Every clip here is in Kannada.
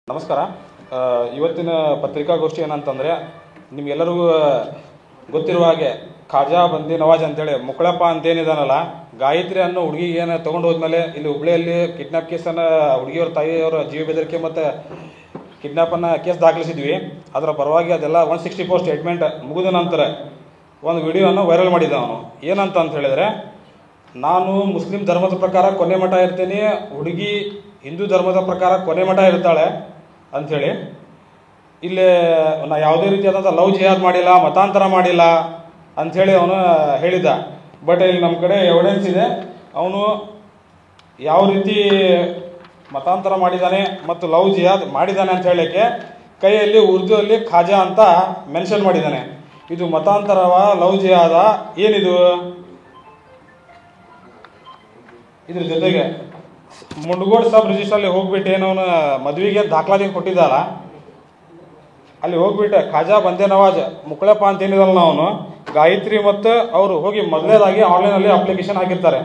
ನಮಸ್ಕಾರ. ಇವತ್ತಿನ ಪತ್ರಿಕಾಗೋಷ್ಠಿ ಏನಂತಂದರೆ, ನಿಮಗೆಲ್ಲರಿಗೂ ಗೊತ್ತಿರುವ ಹಾಗೆ ಖಾಜಾ ಬಂದಿ ನವಾಜ್ ಅಂತೇಳಿ ಮುಕ್ಕಳಪ್ಪ ಅಂತೇನಿದಾನಲ್ಲ, ಗಾಯತ್ರಿ ಅನ್ನೋ ಹುಡುಗಿ ಏನು ತೊಗೊಂಡು ಹೋದ್ಮೇಲೆ ಇಲ್ಲಿ ಹುಬ್ಳಿಯಲ್ಲಿ ಕಿಡ್ನಾಪ್ ಕೇಸನ್ನು ಹುಡುಗಿಯವ್ರ ತಾಯಿಯವರ ಜೀವ ಬೆದರಿಕೆ ಮತ್ತು ಕಿಡ್ನಾಪನ್ನು ಕೇಸ್ ದಾಖಲಿಸಿದ್ವಿ. ಅದರ ಪರವಾಗಿ ಅದೆಲ್ಲ 164 ಸ್ಟೇಟ್ಮೆಂಟ್ ಮುಗಿದ ನಂತರ ಒಂದು ವಿಡಿಯೋವನ್ನು ವೈರಲ್ ಮಾಡಿದ್ದ ಅವನು. ಏನಂತ ಹೇಳಿದರೆ, ನಾನು ಮುಸ್ಲಿಂ ಧರ್ಮದ ಪ್ರಕಾರ ಕೊನೆ ಮಠ ಇರ್ತೀನಿ, ಹುಡುಗಿ ಹಿಂದೂ ಧರ್ಮದ ಪ್ರಕಾರ ಕೊನೆ ಮಠ ಇರ್ತಾಳೆ ಅಂಥೇಳಿ. ಇಲ್ಲೇ ನಾ ಯಾವುದೇ ರೀತಿಯಾದಂಥ ಲವ್ ಜಿಹಾದ್ ಮಾಡಿಲ್ಲ, ಮತಾಂತರ ಮಾಡಿಲ್ಲ ಅಂಥೇಳಿ ಅವನು ಹೇಳಿದ್ದ. ಬಟ್ ಇಲ್ಲಿ ನಮ್ಮ ಕಡೆ ಎವಿಡೆನ್ಸ್ ಇದೆ, ಅವನು ಯಾವ ರೀತಿ ಮತಾಂತರ ಮಾಡಿದ್ದಾನೆ ಮತ್ತು ಲವ್ ಜಿಹಾದ್ ಮಾಡಿದ್ದಾನೆ ಅಂತ ಹೇಳಲಿಕ್ಕೆ ಕೈಯಲ್ಲಿ ಉರ್ದುವಲ್ಲಿ ಖಾಜಾ ಅಂತ ಮೆನ್ಷನ್ ಮಾಡಿದ್ದಾನೆ. ಇದು ಮತಾಂತರವ, ಲವ್ ಜಿಹಾದ, ಏನಿದು? ಇದ್ರ ಜೊತೆಗೆ ಮುಂಡಗೋಡ್ ಸಬ್ ರಿಜಿಸ್ಟ್ರಲ್ಲಿ ಹೋಗ್ಬಿಟ್ಟು ಏನವನು ಮದುವೆಗೆ ದಾಖಲಾತಿ ಕೊಟ್ಟಿದ್ದಲ್ಲ, ಅಲ್ಲಿ ಹೋಗ್ಬಿಟ್ಟು ಖಾಜಾ ಬಂದೆ ನವಾಜ್ ಮುಕ್ಕಳಪ್ಪ ಅಂತ ಏನಿದಲ್ಲ, ಅವನು ಗಾಯತ್ರಿ ಮತ್ತು ಅವರು ಹೋಗಿ ಮೊದಲನೇದಾಗಿ ಆನ್ಲೈನಲ್ಲಿ ಅಪ್ಲಿಕೇಶನ್ ಹಾಕಿರ್ತಾರೆ.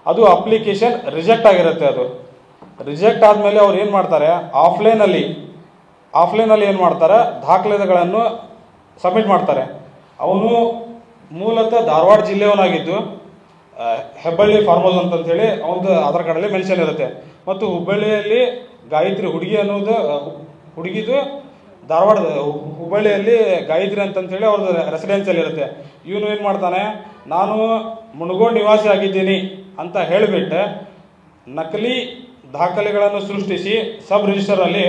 ಅದು ಅಪ್ಲಿಕೇಶನ್ ರಿಜೆಕ್ಟ್ ಆಗಿರುತ್ತೆ. ಅದು ರಿಜೆಕ್ಟ್ ಆದಮೇಲೆ ಅವ್ರು ಏನು ಮಾಡ್ತಾರೆ, ಆಫ್ಲೈನಲ್ಲಿ ಏನು ಮಾಡ್ತಾರೆ, ದಾಖಲೆಗಳನ್ನು ಸಬ್ಮಿಟ್ ಮಾಡ್ತಾರೆ. ಅವನು ಮೂಲತಃ ಧಾರವಾಡ ಜಿಲ್ಲೆಯವನಾಗಿದ್ದು ಹೆಬ್ಬಳ್ಳಿ ಫಾರ್ಮ್ ಹೌಸ್ ಅಂತಂತೇಳಿ ಅವನದು ಆಧಾರ್ ಕಾರ್ಡಲ್ಲಿ ಮೆನ್ಷನ್ ಇರುತ್ತೆ. ಮತ್ತು ಹುಬ್ಬಳ್ಳಿಯಲ್ಲಿ ಗಾಯತ್ರಿ ಹುಡುಗಿ ಅನ್ನೋದು ಹುಡುಗಿದು ಧಾರವಾಡದ ಹುಬ್ಬಳ್ಳಿಯಲ್ಲಿ ಗಾಯತ್ರಿ ಅಂತಂತೇಳಿ ಅವ್ರದ್ದು ರೆಸಿಡೆನ್ಸಲ್ಲಿ ಇರುತ್ತೆ. ಇವನು ಏನು ಮಾಡ್ತಾನೆ, ನಾನು ಮುಣಗೋಡ್ ನಿವಾಸಿ ಆಗಿದ್ದೀನಿ ಅಂತ ಹೇಳಿಬಿಟ್ಟು ನಕಲಿ ದಾಖಲೆಗಳನ್ನು ಸೃಷ್ಟಿಸಿ ಸಬ್ ರಿಜಿಸ್ಟರಲ್ಲಿ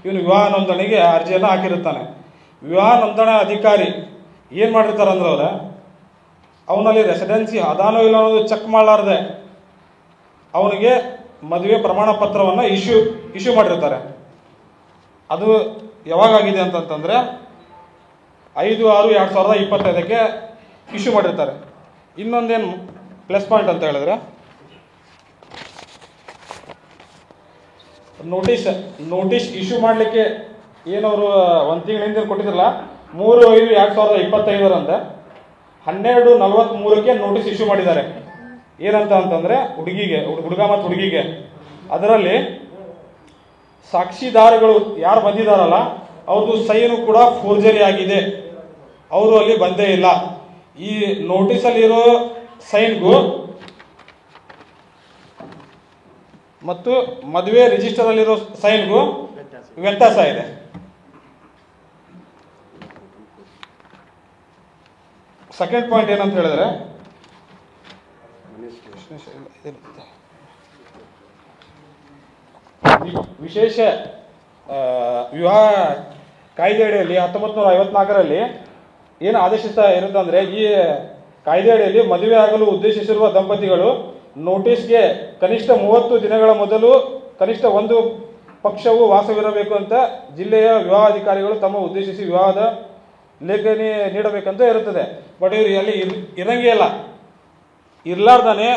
ಇವನು ವಿವಾಹ ನೋಂದಣಿಗೆ ಅರ್ಜಿಯನ್ನು ಹಾಕಿರುತ್ತಾನೆ. ವಿವಾಹ ನೋಂದಣಿ ಅಧಿಕಾರಿ ಏನು ಮಾಡಿರ್ತಾರೆ ಅಂದ್ರೆ, ಅವನಲ್ಲಿ ರೆಸಿಡೆನ್ಸಿ ಅದಾನೋ ಇಲ್ಲ ಅನ್ನೋದು ಚೆಕ್ ಮಾಡಲಾರ್ದೆ ಅವನಿಗೆ ಮದುವೆ ಪ್ರಮಾಣ ಪತ್ರವನ್ನು ಇಶ್ಯೂ ಮಾಡಿರ್ತಾರೆ. ಅದು ಯಾವಾಗಾಗಿದೆ ಅಂತಂತಂದರೆ 5/6/2025 ಇಶ್ಯೂ ಮಾಡಿರ್ತಾರೆ. ಇನ್ನೊಂದೇನು ಪ್ಲಸ್ ಪಾಯಿಂಟ್ ಅಂತ ಹೇಳಿದ್ರೆ, ನೋಟಿಸ್ ಇಶ್ಯೂ ಮಾಡಲಿಕ್ಕೆ ಏನವರು 1 ತಿಂಗಳ ಹಿಂದೆ ಕೊಟ್ಟಿದ್ರಲ್ಲ, 3/5/2025 12:43 ನೋಟಿಸ್ ಇಶ್ಯೂ ಮಾಡಿದ್ದಾರೆ. ಏನಂತ ಅಂತಂದರೆ, ಹುಡುಗ ಮತ್ತು ಹುಡುಗಿಗೆ ಅದರಲ್ಲಿ ಸಾಕ್ಷಿದಾರಗಳು ಯಾರು ಬಂದಿದ್ದಾರಲ್ಲ ಅವ್ರದ್ದು ಸೈನು ಕೂಡ ಫೋರ್ಜರಿ ಆಗಿದೆ, ಅವರು ಅಲ್ಲಿ ಬಂದೇ ಇಲ್ಲ. ಈ ನೋಟಿಸಲ್ಲಿರೋ ಸೈನ್ಗೂ ಮತ್ತು ಮದುವೆ ರಿಜಿಸ್ಟರಲ್ಲಿರೋ ಸೈನ್ಗೂ ವ್ಯತ್ಯಾಸ ಇದೆ. ಸೆಕೆಂಡ್ ಪಾಯಿಂಟ್ ಏನಂತ ಹೇಳಿದ್ರೆ, ವಿಶೇಷ ವಿವಾಹ ಕಾಯ್ದೆ ಅಡಿಯಲ್ಲಿ 1954ರಲ್ಲಿ ಏನು ಆದೇಶಿಸ್ತಾ ಇರುತ್ತೆ ಅಂದರೆ, ಈ ಕಾಯ್ದೆ ಅಡಿಯಲ್ಲಿ ಮದುವೆ ಆಗಲು ಉದ್ದೇಶಿಸಿರುವ ದಂಪತಿಗಳು ನೋಟಿಸ್ಗೆ ಕನಿಷ್ಠ 30 ದಿನಗಳ ಮೊದಲು ಕನಿಷ್ಠ ಒಂದು ಪಕ್ಷವು ವಾಸವಿರಬೇಕು ಅಂತ ಜಿಲ್ಲೆಯ ವಿವಾಹಾಧಿಕಾರಿಗಳು ತಮ್ಮ ಉದ್ದೇಶಿಸಿ ವಿವಾಹದ ಲೇಖನಿ ನೀಡಬೇಕಂತ ಇರುತ್ತದೆ. ಬಟ್ ಇವರು ಅಲ್ಲಿ ಇರಂಗೇ ಇಲ್ಲ. ಇರ್ಲಾರ್ದಾನೆ